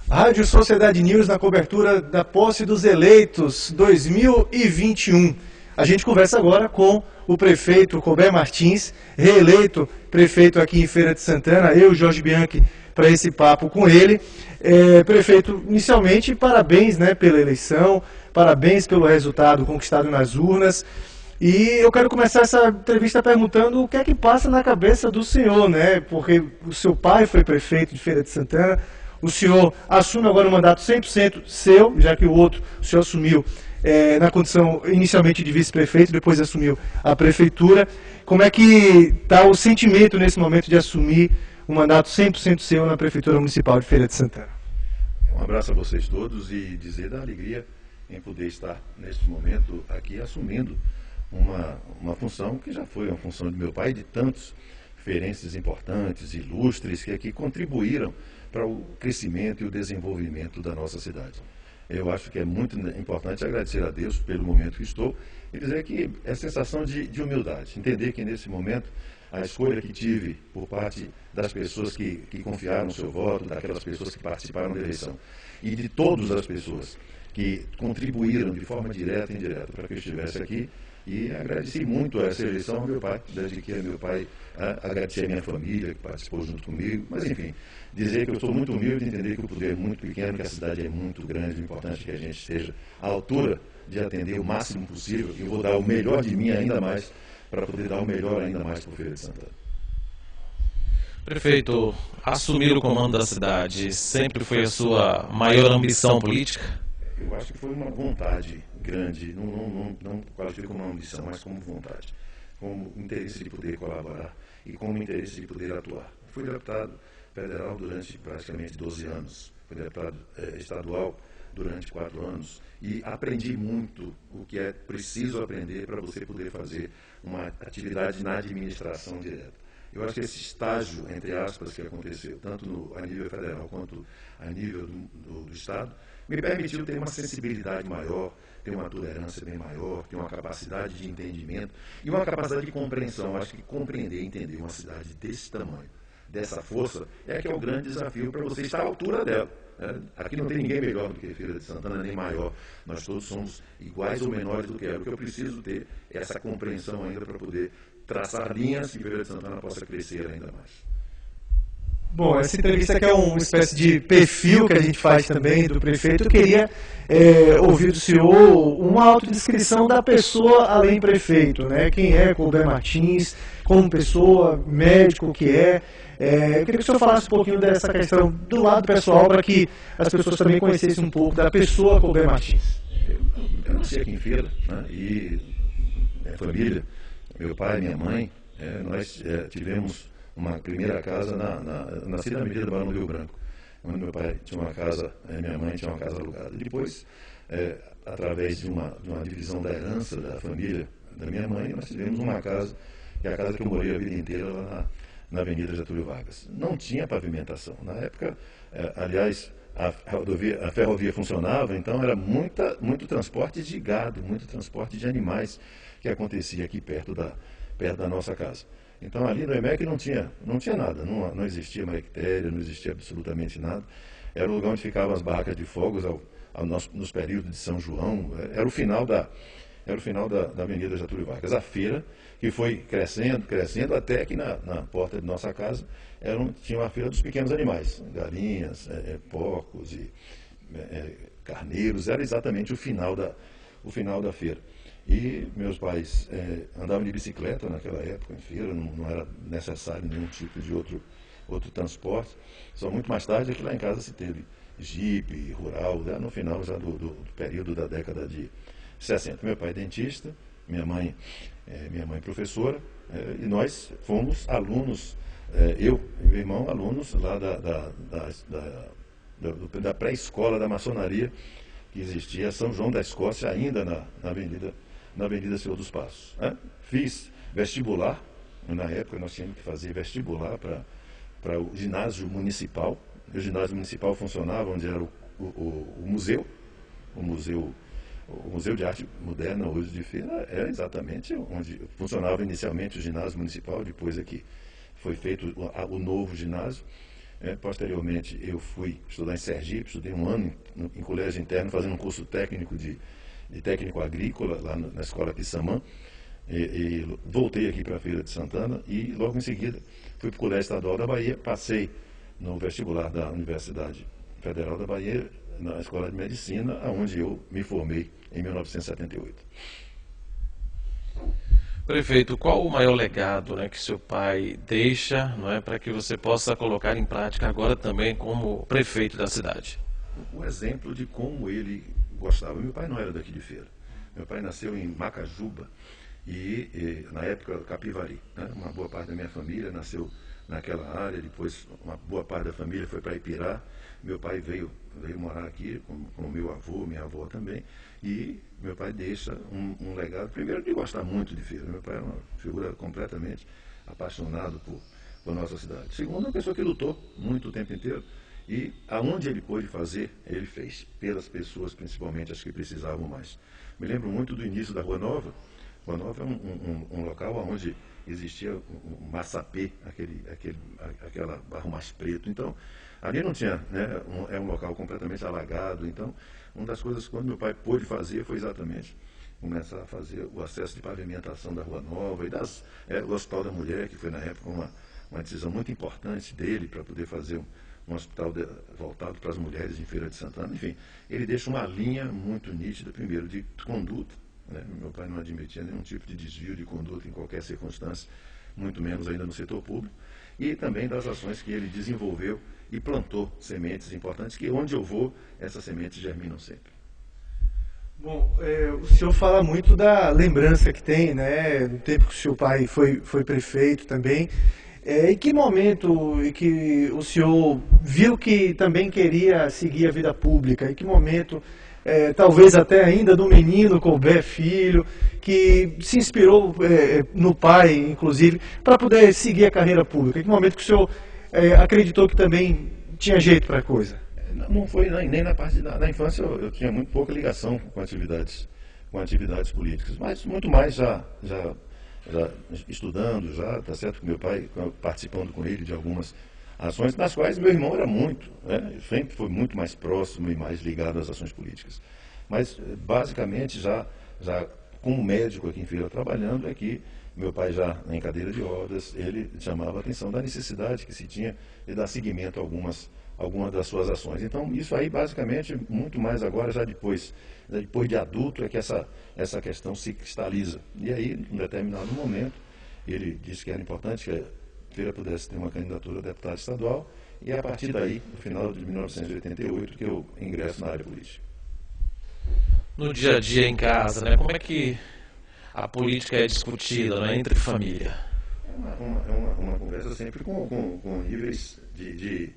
Rádio Sociedade News na cobertura da posse dos eleitos 2021. A gente conversa agora com o prefeito Colbert Martins, reeleito prefeito aqui em Feira de Santana, eu, Jorge Bianchi, para esse papo com ele. Prefeito, inicialmente, parabéns, pela eleição, parabéns pelo resultado conquistado nas urnas. E eu quero começar essa entrevista perguntando o que é que passa na cabeça do senhor, Porque o seu pai foi prefeito de Feira de Santana, o senhor assume agora um mandato 100% seu, já que o senhor assumiu na condição inicialmente de vice-prefeito, depois assumiu a prefeitura. Como é que está o sentimento nesse momento de assumir um mandato 100% seu na Prefeitura Municipal de Feira de Santana? Um abraço a vocês todos e dizer da alegria em poder estar neste momento aqui assumindo uma função que já foi uma função de meu pai e de tantos feirenses importantes, ilustres, que aqui contribuíram para o crescimento e o desenvolvimento da nossa cidade. Eu acho que é muito importante agradecer a Deus pelo momento que estou e dizer que é sensação de humildade, entender que nesse momento a escolha que tive por parte das pessoas que confiaram no seu voto, daquelas pessoas que participaram da eleição e de todas as pessoas que contribuíram de forma direta e indireta para que eu estivesse aqui. E agradeci muito essa eleição ao meu pai, dediquei ao meu pai, agradeci a minha família que participou junto comigo, mas enfim, dizer que eu sou muito humilde, entender que o poder é muito pequeno, que a cidade é muito grande, é importante que a gente esteja à altura de atender o máximo possível, e eu vou dar o melhor de mim ainda mais, para poder dar o melhor ainda mais para o Feira de Santana. Prefeito, assumir o comando da cidade sempre foi a sua maior ambição política? Eu acho que foi uma vontade grande, não qualifico como uma ambição, mas como vontade, como interesse de poder colaborar e como interesse de poder atuar. Fui deputado federal durante praticamente 12 anos, fui deputado estadual durante 4 anos e aprendi muito o que é preciso aprender para você poder fazer uma atividade na administração direta. Eu acho que esse estágio, entre aspas, que aconteceu, tanto a nível federal quanto a nível do Estado, me permitiu ter uma sensibilidade maior, ter uma tolerância bem maior, ter uma capacidade de entendimento e uma capacidade de compreensão. Acho que compreender e entender uma cidade desse tamanho, dessa força, é que é o grande desafio para você estar à altura dela. Aqui não tem ninguém melhor do que Feira de Santana, nem maior. Nós todos somos iguais ou menores do que ela. O que eu preciso ter é essa compreensão ainda para poder traçar linhas que Feira de Santana possa crescer ainda mais. Bom, essa entrevista aqui é uma espécie de perfil que a gente faz também do prefeito. Eu queria ouvir do senhor uma autodescrição da pessoa além prefeito, Quem é Colbert Martins, como pessoa, médico que é. Eu queria que o senhor falasse um pouquinho dessa questão do lado pessoal, para que as pessoas também conhecessem um pouco da pessoa Colbert Martins. Eu nasci aqui em Feira, e minha família, meu pai, minha mãe, nós tivemos uma primeira casa nasci na Avenida Barão do Rio Branco, onde meu pai tinha uma casa, minha mãe tinha uma casa alugada. Depois, através de uma divisão da herança da família da minha mãe, nós tivemos uma casa, que é a casa que eu morei a vida inteira lá na Avenida Getúlio Vargas. Não tinha pavimentação. Na época, aliás, a ferrovia funcionava, então era muito transporte de gado, muito transporte de animais que acontecia aqui perto da nossa casa. Então ali no EMEC não tinha nada, não existia marictéria, não existia absolutamente nada. Era o lugar onde ficavam as barracas de fogos nos períodos de São João, era o final da Avenida Getúlio Vargas. A feira, que foi crescendo, até que na porta de nossa casa tinha uma feira dos pequenos animais, galinhas, porcos e carneiros, era exatamente o final da feira. E meus pais andavam de bicicleta naquela época, em feira, não era necessário nenhum tipo de outro transporte. Só muito mais tarde é que lá em casa se teve jipe, rural, no final já do período da década de 60. Meu pai é dentista, minha mãe professora, e nós fomos alunos, eu e meu irmão, alunos lá da pré-escola da maçonaria, que existia São João da Escócia, ainda na Avenida Senhor dos Passos. Fiz vestibular, na época nós tínhamos que fazer vestibular para o ginásio municipal. O ginásio municipal funcionava onde era o museu de Arte Moderna, hoje de Feira, era exatamente onde funcionava inicialmente o ginásio municipal, depois é que foi feito o novo ginásio. Posteriormente, eu fui estudar em Sergipe, estudei um ano em colégio interno, fazendo um curso técnico de técnico agrícola, lá na Escola Pissamã. E voltei aqui para a Feira de Santana e, logo em seguida, fui para o Colégio Estadual da Bahia, passei no vestibular da Universidade Federal da Bahia, na Escola de Medicina, onde eu me formei em 1978. Prefeito, qual o maior legado, né, que seu pai deixa, não é, para que você possa colocar em prática agora também como prefeito da cidade? O exemplo de como ele gostava. Meu pai não era daqui de Feira. Meu pai nasceu em Macajuba e na época, Capivari. Né? Uma boa parte da minha família nasceu naquela área, depois uma boa parte da família foi para Ipirá. Meu pai veio morar aqui com o meu avô, minha avó também, e meu pai deixa um legado, primeiro, de gostar muito de Feira. Meu pai é uma figura completamente apaixonado por nossa cidade. Segundo, uma pessoa que lutou muito o tempo inteiro, e aonde ele pôde fazer, ele fez, pelas pessoas, principalmente as que precisavam mais. Me lembro muito do início da Rua Nova. Rua Nova é um local onde existia um maçapê, aquela barro mais preto. Então, ali não tinha, né, é um local completamente alagado. Então, uma das coisas que meu pai pôde fazer foi exatamente começar a fazer o acesso de pavimentação da Rua Nova e o Hospital da Mulher, que foi na época uma decisão muito importante dele para poder fazer um hospital voltado para as mulheres em Feira de Santana. Enfim, ele deixa uma linha muito nítida, primeiro, de conduta. Né? Meu pai não admitia nenhum tipo de desvio de conduta em qualquer circunstância, muito menos ainda no setor público, e também das ações que ele desenvolveu e plantou sementes importantes, que onde eu vou, essas sementes germinam sempre. Bom, o senhor fala muito da lembrança que tem, né, do tempo que o seu pai foi prefeito também. Em que momento que o senhor viu que também queria seguir a vida pública? Em que momento, talvez até ainda do menino Colbert Filho, que se inspirou no pai, inclusive, para poder seguir a carreira pública? Em que momento que o senhor acreditou que também tinha jeito para a coisa? Não foi nem na parte da infância, eu tinha muito pouca ligação com atividades políticas, mas muito mais já estudando, tá certo, com meu pai, participando com ele de algumas ações, nas quais meu irmão era muito, né, sempre foi muito mais próximo e mais ligado às ações políticas. Mas, basicamente, já como médico aqui em Feira trabalhando, é que meu pai, já em cadeira de rodas, ele chamava a atenção da necessidade que se tinha de dar seguimento a algumas das suas ações. Então, isso aí, basicamente, muito mais agora, já depois de adulto, é que essa questão se cristaliza. E aí, em determinado momento, ele disse que era importante que a Feira pudesse ter uma candidatura a deputado estadual, e é a partir daí, no final de 1988, que eu ingresso na área política. No dia a dia em casa, né, como é que a política é discutida, né, entre família? É uma conversa sempre com níveis de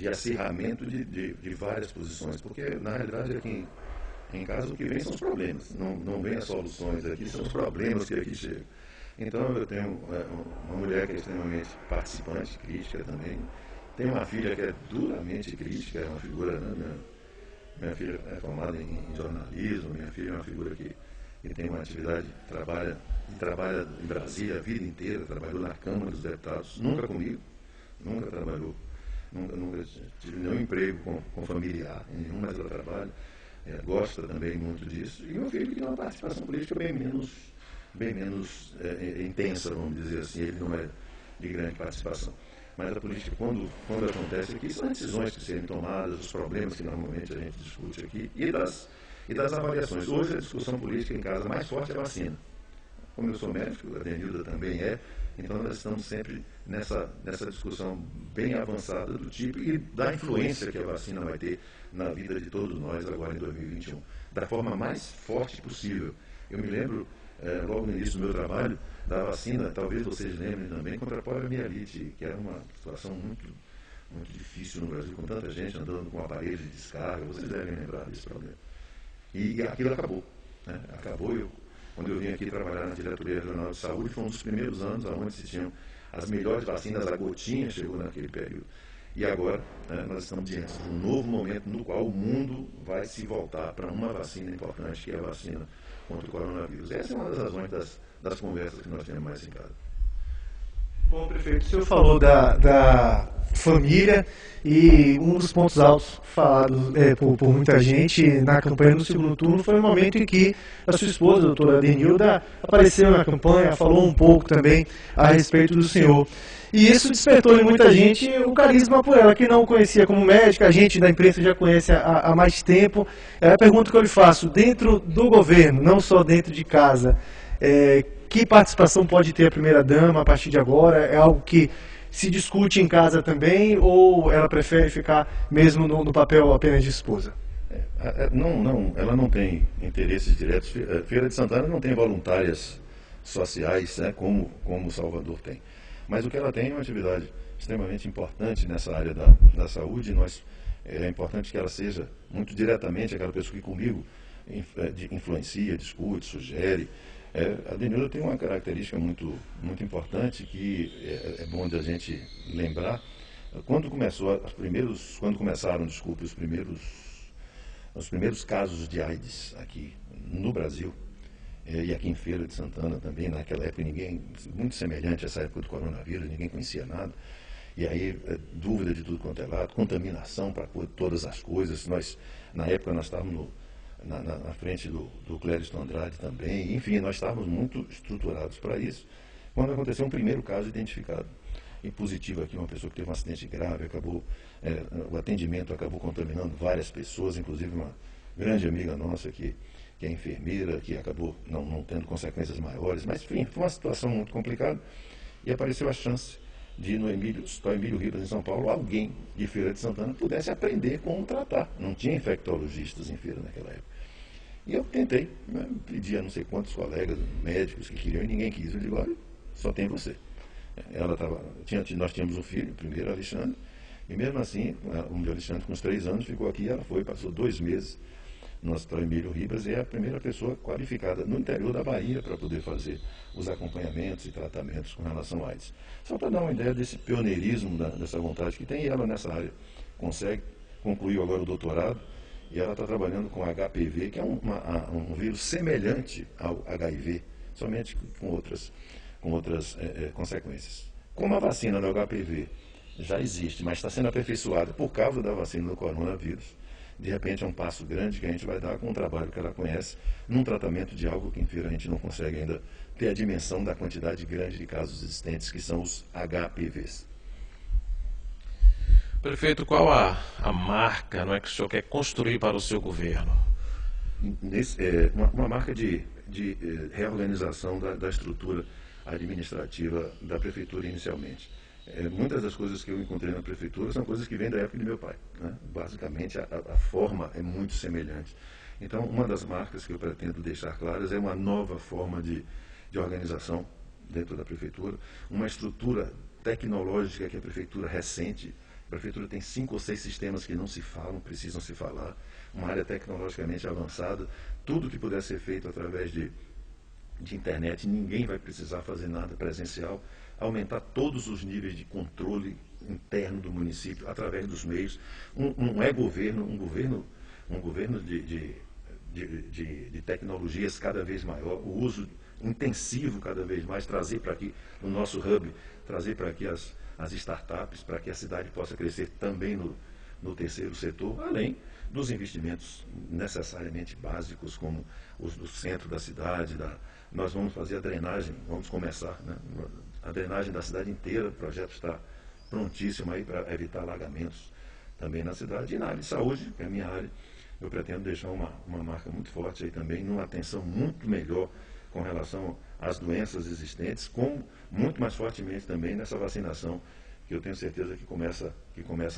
acirramento de várias posições, porque na realidade aqui em casa o que vem são os problemas, não vem as soluções aqui, são os problemas que aqui chegam. Então eu tenho uma mulher que é extremamente participante, crítica também, tenho uma filha que é duramente crítica, é uma figura, né, minha filha é formada em jornalismo, minha filha é uma figura que tem uma atividade, trabalha em Brasília a vida inteira, trabalhou na Câmara dos Deputados, nunca comigo, nunca trabalhou, nunca tive nenhum emprego com familiar, nenhum, mas ela trabalha, gosta também muito disso. E meu filho tem uma participação política bem menos intensa, vamos dizer assim, ele não é de grande participação. Mas a política, quando acontece aqui, são decisões que serem tomadas, os problemas que normalmente a gente discute aqui, e das avaliações. Hoje a discussão política em casa mais forte é a vacina. Como eu sou médico, a Denilda também é, então nós estamos sempre nessa discussão bem avançada do tipo e da influência que a vacina vai ter na vida de todos nós agora em 2021, da forma mais forte possível. Eu me lembro, logo no início do meu trabalho, da vacina, talvez vocês lembrem também, contra a poliomielite, que era uma situação muito, muito difícil no Brasil, com tanta gente andando com aparelhos de descarga, vocês devem lembrar desse problema. E aquilo acabou. Né? Acabou. Quando eu vim aqui trabalhar na Diretoria Regional de Saúde, foi um dos primeiros anos onde se tinham as melhores vacinas, a gotinha chegou naquele período. E agora, nós estamos diante de um novo momento no qual o mundo vai se voltar para uma vacina importante, que é a vacina contra o coronavírus. Essa é uma das razões das conversas que nós temos mais em casa. Bom, prefeito, o senhor falou da família e um dos pontos altos falados por muita gente na campanha do segundo turno foi o momento em que a sua esposa, a doutora Adenilda, apareceu na campanha, falou um pouco também a respeito do senhor. E isso despertou em muita gente o carisma por ela, que não o conhecia como médica, a gente da imprensa já conhece há mais tempo. A pergunta que eu lhe faço, dentro do governo, não só dentro de casa, que participação pode ter a primeira-dama a partir de agora? É algo que se discute em casa também, ou ela prefere ficar mesmo no papel apenas de esposa? Não, ela não tem interesses diretos. Feira de Santana não tem voluntárias sociais, né, como Salvador tem. Mas o que ela tem é uma atividade extremamente importante nessa área da saúde. É importante que ela seja muito diretamente aquela pessoa que comigo influencia, discute, sugere. A Adenilda tem uma característica muito importante que é bom de a gente lembrar. Quando começaram os primeiros casos de AIDS aqui no Brasil, e aqui em Feira de Santana também, naquela época muito semelhante a essa época do coronavírus, ninguém conhecia nada. E aí, dúvida de tudo quanto é lado, contaminação para todas as coisas. Na época, nós estávamos na frente do Clériston Andrade também. Enfim, nós estávamos muito estruturados para isso. Quando aconteceu um primeiro caso identificado e positivo aqui, uma pessoa que teve um acidente grave, o atendimento acabou contaminando várias pessoas, inclusive uma grande amiga nossa que é enfermeira, que acabou não tendo consequências maiores. Mas, enfim, foi uma situação muito complicada e apareceu a chance de, no Hospital Emílio Ribas, em São Paulo, alguém de Feira de Santana pudesse aprender como tratar. Não tinha infectologistas em Feira naquela época. E eu tentei, pedi a não sei quantos colegas, médicos que queriam, e ninguém quis. Eu digo, olha, só tem você. Nós tínhamos um filho, primeiro Alexandre, e mesmo assim, o Alexandre com uns 3 anos ficou aqui, ela passou 2 meses no Hospital Emílio Ribas, e é a primeira pessoa qualificada no interior da Bahia para poder fazer os acompanhamentos e tratamentos com relação a AIDS. Só para dar uma ideia desse pioneirismo, dessa vontade que tem, e ela nessa área concluiu agora o doutorado, e ela está trabalhando com HPV, que é um vírus semelhante ao HIV, somente com outras consequências. Como a vacina do HPV já existe, mas está sendo aperfeiçoada por causa da vacina do coronavírus, de repente é um passo grande que a gente vai dar com o trabalho que ela conhece, num tratamento de algo que em Feira a gente não consegue ainda ter a dimensão da quantidade grande de casos existentes, que são os HPVs. Prefeito, qual a marca, não é, que o senhor quer construir para o seu governo? Uma marca de reorganização da estrutura administrativa da prefeitura inicialmente. Muitas das coisas que eu encontrei na prefeitura são coisas que vêm da época de meu pai, né? Basicamente, a forma é muito semelhante. Então, uma das marcas que eu pretendo deixar claras é uma nova forma de organização dentro da prefeitura, uma estrutura tecnológica que a prefeitura recente. A prefeitura tem 5 ou 6 sistemas que não se falam, precisam se falar, uma área tecnologicamente avançada, tudo que puder ser feito através de internet, ninguém vai precisar fazer nada presencial, aumentar todos os níveis de controle interno do município através dos meios. Um governo de tecnologias cada vez maior, o uso intensivo cada vez mais, trazer para aqui no nosso hub, trazer para aqui as startups, para que a cidade possa crescer também no terceiro setor, além dos investimentos necessariamente básicos, como os do centro da cidade. Nós vamos fazer a drenagem, vamos começar, né? A drenagem da cidade inteira, o projeto está prontíssimo aí para evitar alagamentos também na cidade. E na área de saúde, que é a minha área, eu pretendo deixar uma marca muito forte aí também, numa atenção muito melhor com relação às doenças existentes, como muito mais fortemente também nessa vacinação, que eu tenho certeza que começa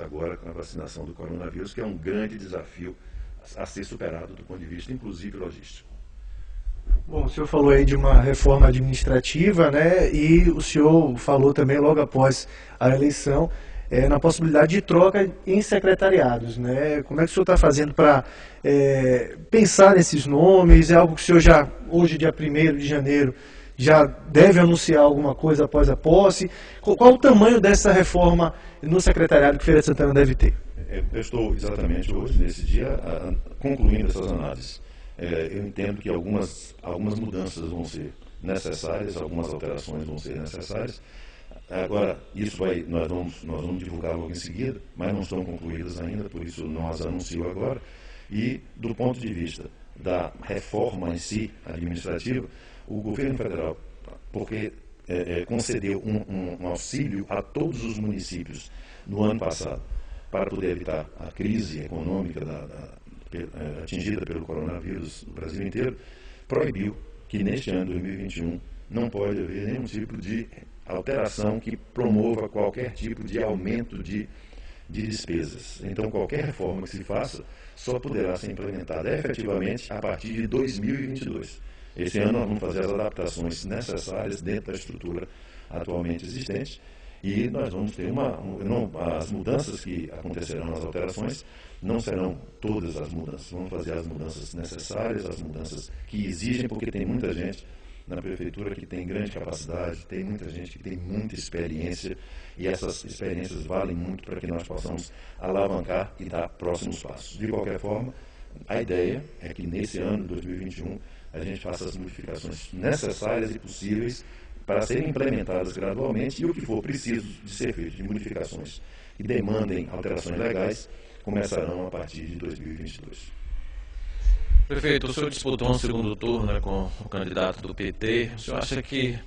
agora com a vacinação do coronavírus, que é um grande desafio a ser superado do ponto de vista, inclusive, logístico. Bom, o senhor falou aí de uma reforma administrativa, né? E o senhor falou também logo após a eleição na possibilidade de troca em secretariados, né? Como é que o senhor está fazendo para pensar nesses nomes? É algo que o senhor já, hoje, dia 1º de janeiro, já deve anunciar alguma coisa após a posse? Qual o tamanho dessa reforma no secretariado que Feira de Santana deve ter? Eu estou exatamente hoje, nesse dia, concluindo essas análises. Eu entendo que algumas mudanças vão ser necessárias, algumas alterações vão ser necessárias. Agora, nós vamos divulgar logo em seguida, mas não estão concluídas ainda, por isso não as anuncio agora. E, do ponto de vista da reforma em si, administrativa, o governo federal, porque concedeu um auxílio a todos os municípios no ano passado, para poder evitar a crise econômica atingida pelo coronavírus no Brasil inteiro, proibiu que neste ano 2021 não pode haver nenhum tipo de alteração que promova qualquer tipo de aumento de despesas. Então, qualquer reforma que se faça só poderá ser implementada efetivamente a partir de 2022. Esse ano nós vamos fazer as adaptações necessárias dentro da estrutura atualmente existente e nós vamos ter as mudanças que acontecerão nas alterações não serão todas as mudanças. Vamos fazer as mudanças necessárias, as mudanças que exigem, porque tem muita gente na prefeitura que tem grande capacidade, tem muita gente que tem muita experiência e essas experiências valem muito para que nós possamos alavancar e dar próximos passos. De qualquer forma, a ideia é que nesse ano de 2021 a gente faça as modificações necessárias e possíveis para serem implementadas gradualmente e o que for preciso de ser feito de modificações que demandem alterações legais começarão a partir de 2022. Prefeito, o senhor disputou um segundo turno, né, com o candidato do PT. O senhor acha que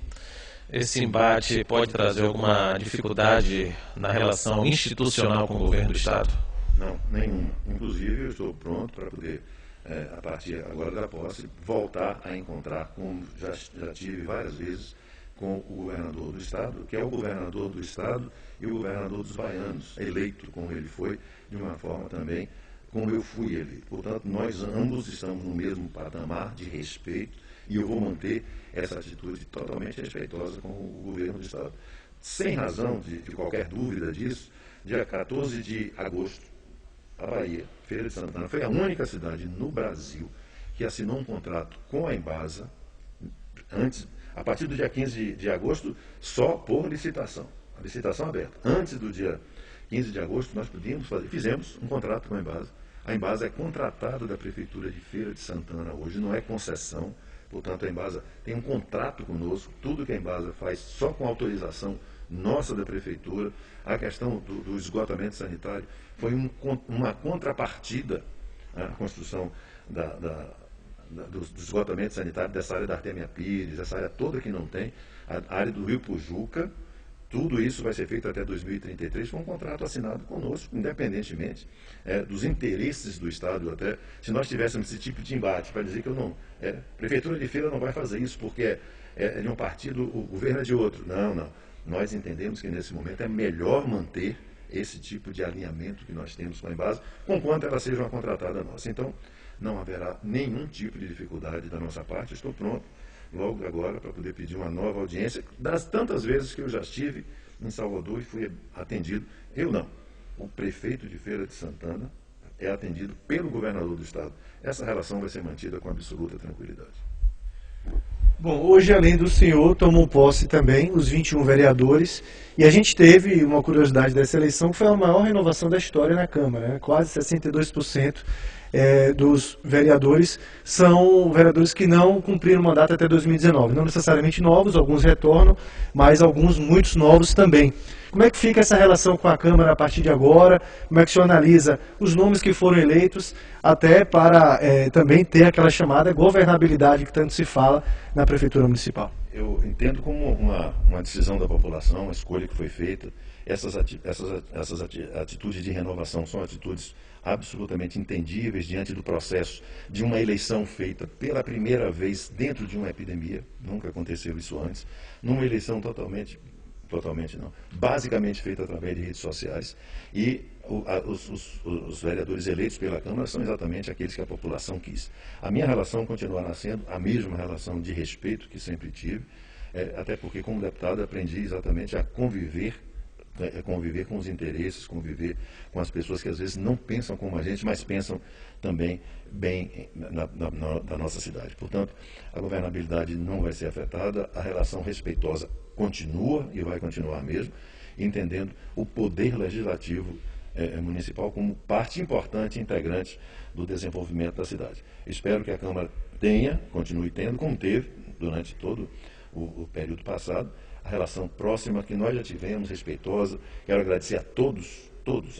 esse embate pode trazer alguma dificuldade na relação institucional com o governo do Estado? Não, nenhuma. Inclusive, eu estou pronto para poder, a partir agora da posse, voltar a encontrar, como já tive várias vezes, com o governador do Estado, que é o governador do Estado e o governador dos baianos, eleito como ele foi, de uma forma também como eu fui eleito. Portanto, nós ambos estamos no mesmo patamar de respeito e eu vou manter essa atitude totalmente respeitosa com o governo do Estado. Sem razão de qualquer dúvida disso, dia 14 de agosto, a Bahia, Feira de Santana, foi a única cidade no Brasil que assinou um contrato com a Embasa, a partir do dia 15 de agosto, só por licitação, a licitação aberta. Antes do dia 15 de agosto, nós fizemos um contrato com a Embasa. A Embasa é contratada da Prefeitura de Feira de Santana hoje, não é concessão. Portanto, a Embasa tem um contrato conosco, tudo que a Embasa faz só com autorização nossa da Prefeitura. A questão do esgotamento sanitário foi uma contrapartida à construção do esgotamento sanitário dessa área da Artemia Pires, essa área toda que não tem, a área do Rio Pujuca. Tudo isso vai ser feito até 2033 com um contrato assinado conosco, independentemente dos interesses do Estado. Até se nós tivéssemos esse tipo de embate, para dizer que Prefeitura de Feira não vai fazer isso porque é de um partido, o governo é de outro. Não. Nós entendemos que nesse momento é melhor manter esse tipo de alinhamento que nós temos com a Embasa, conquanto ela seja uma contratada nossa. Então, não haverá nenhum tipo de dificuldade da nossa parte. Estou pronto logo agora para poder pedir uma nova audiência, das tantas vezes que eu já estive em Salvador e fui atendido. Eu não. O prefeito de Feira de Santana é atendido pelo governador do Estado. Essa relação vai ser mantida com absoluta tranquilidade. Bom, hoje, além do senhor, tomou posse também os 21 vereadores, e a gente teve uma curiosidade dessa eleição, que foi a maior renovação da história na Câmara, né? Quase 62% dos vereadores são vereadores que não cumpriram o mandato até 2019. Não necessariamente novos, alguns retornam, mas muitos novos também. Como é que fica essa relação com a Câmara a partir de agora? Como é que o senhor analisa os nomes que foram eleitos, até para também ter aquela chamada governabilidade que tanto se fala na Prefeitura Municipal? Eu entendo como uma decisão da população, uma escolha que foi feita. Essas atitudes de renovação são atitudes absolutamente entendíveis diante do processo de uma eleição feita pela primeira vez dentro de uma epidemia. Nunca aconteceu isso antes. Numa eleição basicamente feita através de redes sociais. E os vereadores eleitos pela Câmara são exatamente aqueles que a população quis. A minha relação continuará sendo a mesma relação de respeito que sempre tive, até porque como deputado aprendi exatamente a conviver com os interesses, conviver com as pessoas que às vezes não pensam como a gente, mas pensam também bem da nossa cidade. Portanto, a governabilidade não vai ser afetada, a relação respeitosa continua e vai continuar mesmo, entendendo o poder legislativo municipal como parte importante e integrante do desenvolvimento da cidade. Espero que a Câmara continue tendo, como teve durante todo o período passado, a relação próxima que nós já tivemos, respeitosa. Quero agradecer a todos,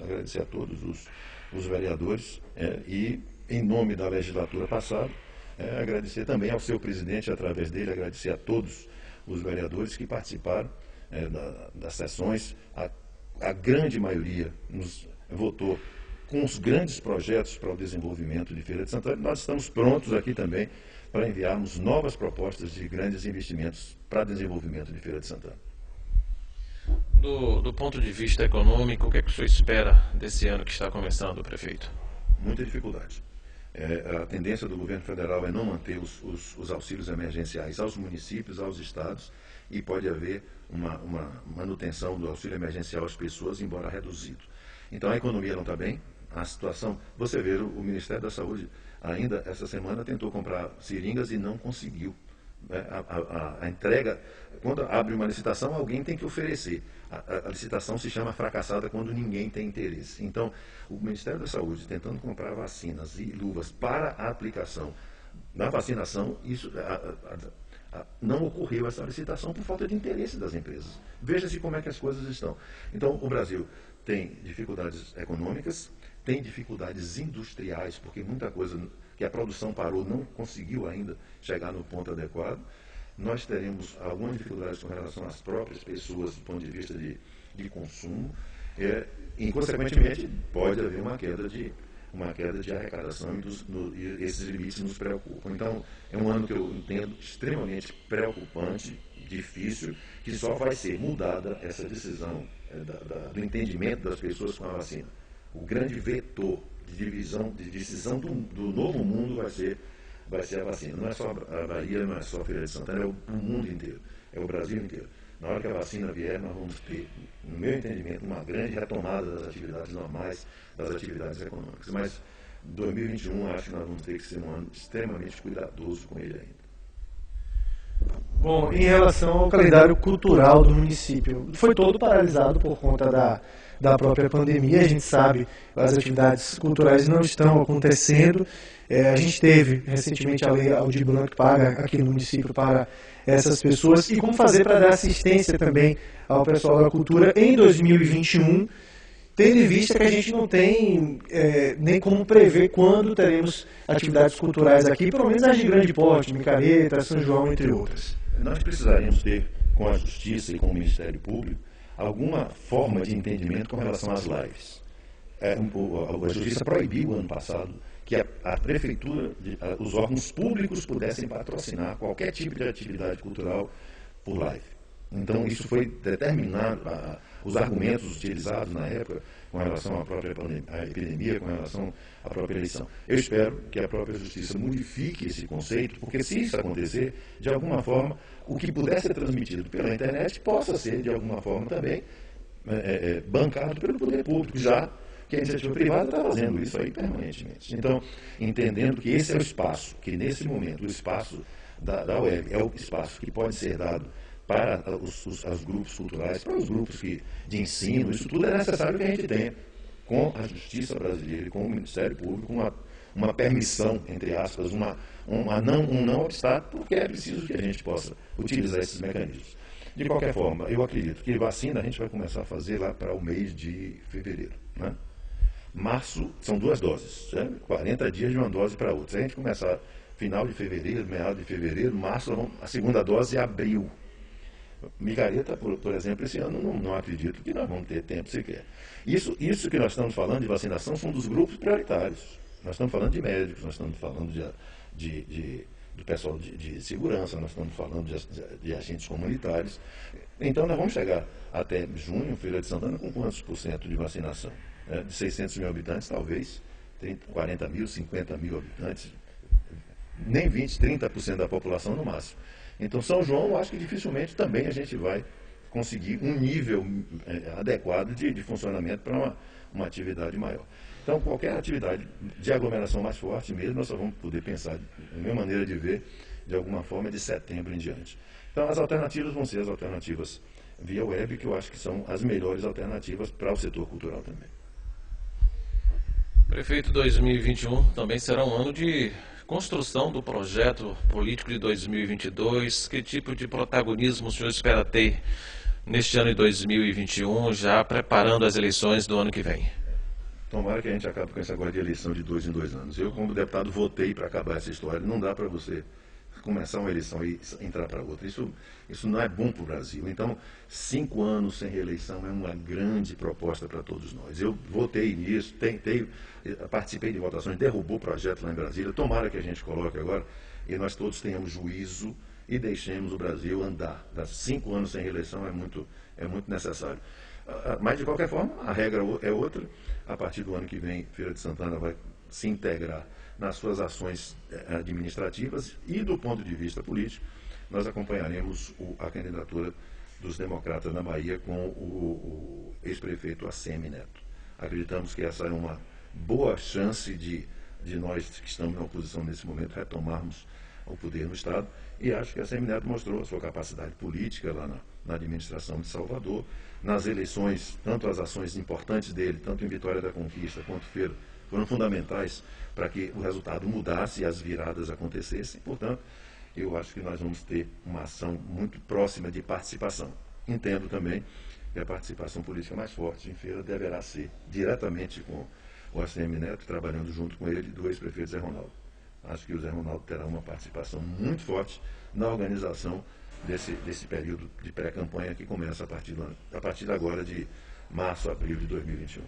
agradecer a todos os vereadores e, em nome da legislatura passada, agradecer também ao seu presidente, através dele, agradecer a todos os vereadores que participaram das sessões. A grande maioria nos votou com os grandes projetos para o desenvolvimento de Feira de Santana. Nós estamos prontos aqui também para enviarmos novas propostas de grandes investimentos para desenvolvimento de Feira de Santana. Do ponto de vista econômico, o que é que o senhor espera desse ano que está começando, prefeito? Muita dificuldade. A tendência do governo federal é não manter os auxílios emergenciais aos municípios, aos estados, e pode haver uma manutenção do auxílio emergencial às pessoas, embora reduzido. Então a economia não está bem, a situação... Você vê, o Ministério da Saúde ainda essa semana tentou comprar seringas e não conseguiu. A entrega, quando abre uma licitação, alguém tem que oferecer. A licitação se chama fracassada quando ninguém tem interesse. Então, o Ministério da Saúde tentando comprar vacinas e luvas para a aplicação na vacinação, isso não ocorreu essa licitação por falta de interesse das empresas. Veja-se como é que as coisas estão. Então, o Brasil tem dificuldades econômicas, tem dificuldades industriais, porque muita coisa que a produção parou não conseguiu ainda chegar no ponto adequado. Nós teremos algumas dificuldades com relação às próprias pessoas do ponto de vista de consumo, e, consequentemente, pode haver uma queda de arrecadação e esses limites nos preocupam. Então, é um ano que eu entendo extremamente preocupante, difícil, que só vai ser mudada essa decisão do entendimento das pessoas com a vacina. O grande vetor de decisão do novo mundo vai ser a vacina. Não é só a Bahia, não é só a Feira de Santana, é o mundo inteiro, é o Brasil inteiro. Na hora que a vacina vier, nós vamos ter, no meu entendimento, uma grande retomada das atividades normais, das atividades econômicas. Mas 2021, acho que nós vamos ter que ser um ano extremamente cuidadoso com ele ainda. Bom, em relação ao calendário cultural do município, foi todo paralisado por conta da própria pandemia. A gente sabe, as atividades culturais não estão acontecendo. A gente teve recentemente a lei Aldir Blanc paga aqui no município para essas pessoas, e como fazer para dar assistência também ao pessoal da cultura em 2021, tendo em vista que a gente não tem nem como prever quando teremos atividades culturais aqui, pelo menos as de grande porte, Micareta, São João, entre outras. Nós precisaríamos ter, com a Justiça e com o Ministério Público, alguma forma de entendimento com relação às lives. A Justiça proibiu, ano passado, que a Prefeitura, os órgãos públicos pudessem patrocinar qualquer tipo de atividade cultural por live. Então, isso foi determinado, os argumentos utilizados na época com relação à própria epidemia, com relação à própria eleição. Eu espero que a própria Justiça modifique esse conceito, porque se isso acontecer, de alguma forma, o que puder ser transmitido pela internet possa ser, de alguma forma, também bancado pelo poder público, já que a iniciativa privada está fazendo isso aí permanentemente. Então, entendendo que esse é o espaço, que nesse momento o espaço da web é o espaço que pode ser dado para os grupos culturais, para os grupos de ensino, isso tudo é necessário que a gente tenha, com a Justiça brasileira, com o Ministério Público, uma permissão, entre aspas, um não obstáculo, porque é preciso que a gente possa utilizar esses mecanismos. De qualquer forma, eu acredito que vacina a gente vai começar a fazer lá para o mês de fevereiro, né? Março, são 2 doses, 40 dias de uma dose para outra. Se a gente começar final de fevereiro, meado de fevereiro, março, a segunda dose é abril. Micareta, por exemplo, esse ano não acredito que nós vamos ter tempo sequer. Isso que nós estamos falando de vacinação são dos grupos prioritários. Nós estamos falando de médicos, nós estamos falando do pessoal de segurança, nós estamos falando de agentes comunitários. Então nós vamos chegar até junho, Feira de Santana, com quantos % de vacinação? De 600 mil habitantes, talvez 40 mil, 50 mil habitantes, nem 20, 30% da população no máximo. Então, São João, eu acho que dificilmente também a gente vai conseguir um nível adequado de funcionamento para uma atividade maior. Então, qualquer atividade de aglomeração mais forte mesmo, nós só vamos poder pensar, a minha maneira de ver, de alguma forma, de setembro em diante. Então, as alternativas vão ser as alternativas via web, que eu acho que são as melhores alternativas para o setor cultural também. Prefeito, 2021 também será um ano de construção do projeto político de 2022, que tipo de protagonismo o senhor espera ter neste ano de 2021, já preparando as eleições do ano que vem? Tomara que a gente acabe com esse negócio de eleição de 2 em 2 anos. Eu, como deputado, votei para acabar essa história. Não dá para você começar uma eleição e entrar para outra. Isso não é bom para o Brasil. Então, 5 anos sem reeleição é uma grande proposta para todos nós. Eu votei nisso, participei de votações, derrubou o projeto lá em Brasília. Tomara que a gente coloque agora e nós todos tenhamos juízo e deixemos o Brasil andar. 5 anos sem reeleição é muito necessário. Mas, de qualquer forma, a regra é outra. A partir do ano que vem, Feira de Santana vai se integrar nas suas ações administrativas e, do ponto de vista político, nós acompanharemos a candidatura dos democratas na Bahia com o ex-prefeito ACM Neto. Acreditamos que essa é uma boa chance de nós que estamos na oposição nesse momento retomarmos o poder no Estado, e acho que a ACM Neto mostrou a sua capacidade política lá na administração de Salvador, nas eleições, tanto as ações importantes dele, tanto em Vitória da Conquista quanto Feira, foram fundamentais para que o resultado mudasse e as viradas acontecessem. Portanto, eu acho que nós vamos ter uma ação muito próxima de participação. Entendo também que a participação política mais forte em Feira deverá ser diretamente com o ACM Neto, trabalhando junto com ele, do ex-prefeito Zé Ronaldo. Acho que o Zé Ronaldo terá uma participação muito forte na organização desse período de pré-campanha que começa a partir de agora, de março, abril de 2021.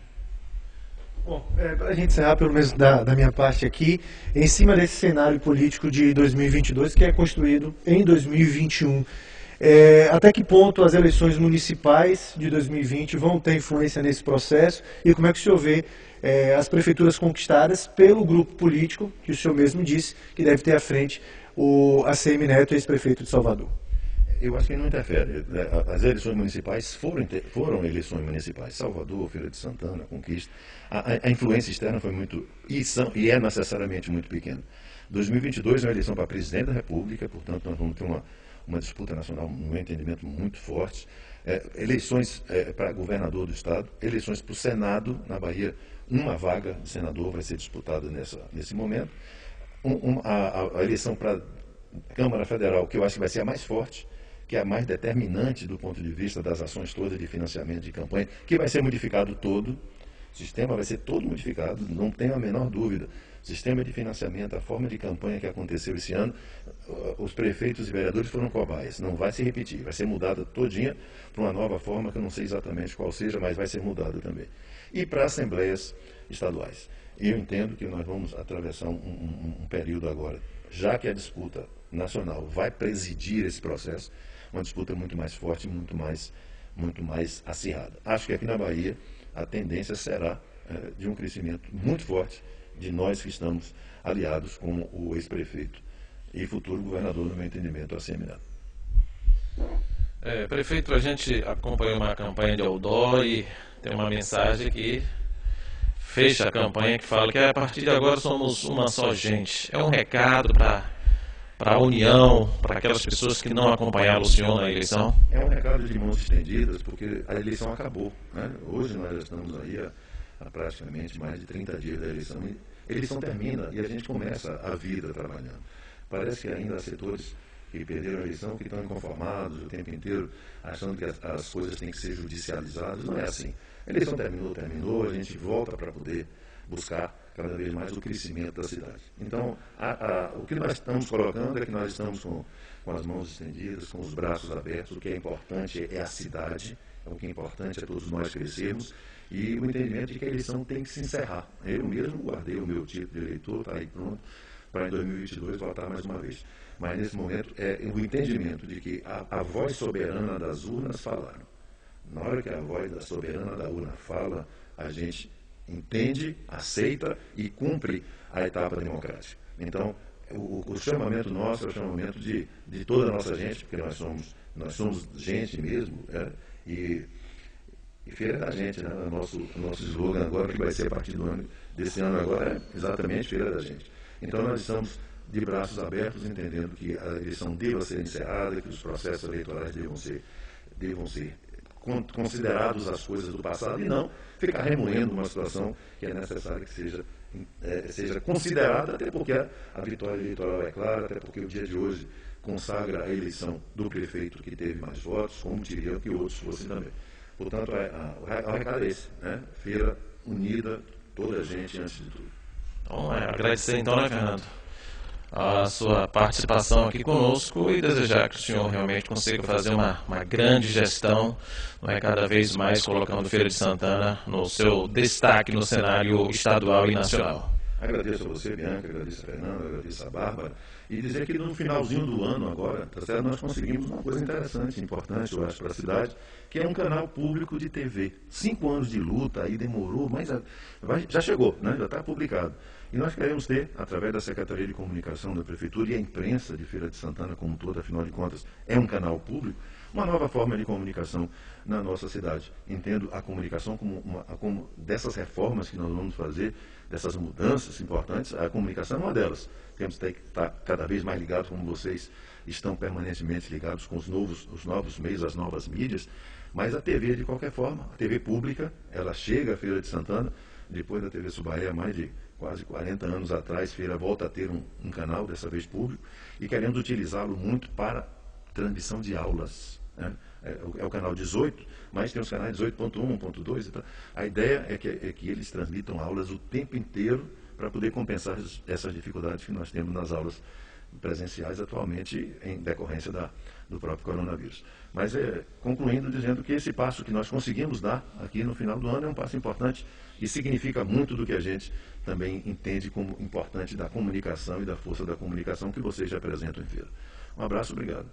Bom, para a gente encerrar, pelo menos da minha parte aqui, em cima desse cenário político de 2022 que é construído em 2021, até que ponto as eleições municipais de 2020 vão ter influência nesse processo e como é que o senhor vê as prefeituras conquistadas pelo grupo político, que o senhor mesmo disse, que deve ter à frente o ACM Neto, ex-prefeito de Salvador? Eu acho que não interfere. As eleições municipais foram eleições municipais. Salvador, Feira de Santana, Conquista. A influência externa foi muito, e é necessariamente muito pequena. 2022 é uma eleição para presidente da República, portanto nós vamos ter uma disputa nacional, no meu entendimento, muito forte. Eleições para governador do Estado, eleições para o Senado, na Bahia, uma vaga de senador vai ser disputada nesse momento. A eleição para a Câmara Federal, que eu acho que vai ser a mais forte, que é a mais determinante do ponto de vista das ações todas de financiamento de campanha, que vai ser modificado todo, o sistema vai ser todo modificado, não tenho a menor dúvida. O sistema de financiamento, a forma de campanha que aconteceu esse ano, os prefeitos e vereadores foram cobaias, não vai se repetir, vai ser mudada todinha para uma nova forma, que eu não sei exatamente qual seja, mas vai ser mudada também. E para assembleias estaduais. Eu entendo que nós vamos atravessar um período agora, já que a disputa nacional vai presidir esse processo, uma disputa muito mais forte, muito mais acirrada. Acho que aqui na Bahia a tendência será de um crescimento muito forte de nós que estamos aliados com o ex-prefeito e futuro governador, no meu entendimento, ACM Neto. Prefeito, a gente acompanhou uma campanha de outdoor e tem uma mensagem que fecha a campanha, que fala que a partir de agora somos uma só gente. É um recado para a União, para aquelas pessoas que não acompanharam o senhor na eleição? É um recado de mãos estendidas, porque a eleição acabou, né? Hoje nós já estamos aí há praticamente mais de 30 dias da eleição. A eleição termina e a gente começa a vida trabalhando. Parece que ainda há setores que perderam a eleição, que estão inconformados o tempo inteiro, achando que as coisas têm que ser judicializadas. Não é assim. A eleição terminou, a gente volta para poder buscar cada vez mais o crescimento da cidade. Então, o que nós estamos colocando é que nós estamos com as mãos estendidas, com os braços abertos. O que é importante é a cidade, o que é importante é todos nós crescermos, e o entendimento de que a eleição tem que se encerrar. Eu mesmo guardei o meu título de eleitor, está aí pronto, para em 2022 votar mais uma vez. Mas nesse momento é o entendimento de que a voz soberana das urnas falaram. Na hora que a voz da soberana da urna fala, a gente entende, aceita e cumpre a etapa democrática. Então, o chamamento nosso é o chamamento de toda a nossa gente, porque nós somos gente mesmo, e Feira é da gente, né? O nosso slogan agora, que vai ser a partir desse ano agora, é exatamente Feira da gente. Então, nós estamos de braços abertos, entendendo que a eleição deva ser encerrada, que os processos eleitorais devam ser considerados as coisas do passado e não ficar remoendo uma situação que é necessária que seja considerada, até porque a vitória eleitoral é clara, até porque o dia de hoje consagra a eleição do prefeito que teve mais votos, como diria que outros fossem também. Portanto, o recado é esse, né? Feira unida, toda a gente antes de tudo. Bom, agradecer então, né, Fernando, a sua participação aqui conosco e desejar que o senhor realmente consiga fazer uma grande gestão, cada vez mais colocando Feira de Santana no seu destaque no cenário estadual e nacional. Agradeço a você, Bianca, agradeço a Fernanda, agradeço a Bárbara, e dizer que no finalzinho do ano agora, tá certo, nós conseguimos uma coisa interessante, importante, eu acho, para a cidade, que é um canal público de TV. 5 anos de luta, aí demorou, mas já chegou, né? Já está publicado. E nós queremos ter, através da Secretaria de Comunicação da Prefeitura e a imprensa de Feira de Santana como um todo, afinal de contas, é um canal público, uma nova forma de comunicação na nossa cidade. Entendo a comunicação como dessas reformas que nós vamos fazer, dessas mudanças importantes, a comunicação é uma delas. Temos que estar cada vez mais ligados, como vocês estão permanentemente ligados com os novos meios, as novas mídias, mas a TV, de qualquer forma, a TV pública, ela chega à Feira de Santana, depois da TV Subaé, há mais de quase 40 anos atrás, Feira volta a ter um canal, dessa vez público, e queremos utilizá-lo muito para transmissão de aulas, né? É o canal 18, mas tem os canais 18.1, 1.2 e tal. A ideia é que eles transmitam aulas o tempo inteiro para poder compensar essas dificuldades que nós temos nas aulas presenciais atualmente em decorrência do próprio coronavírus. Mas concluindo, dizendo que esse passo que nós conseguimos dar aqui no final do ano é um passo importante e significa muito do que a gente também entende como importante da comunicação e da força da comunicação que vocês representam em Feira. Um abraço, obrigado.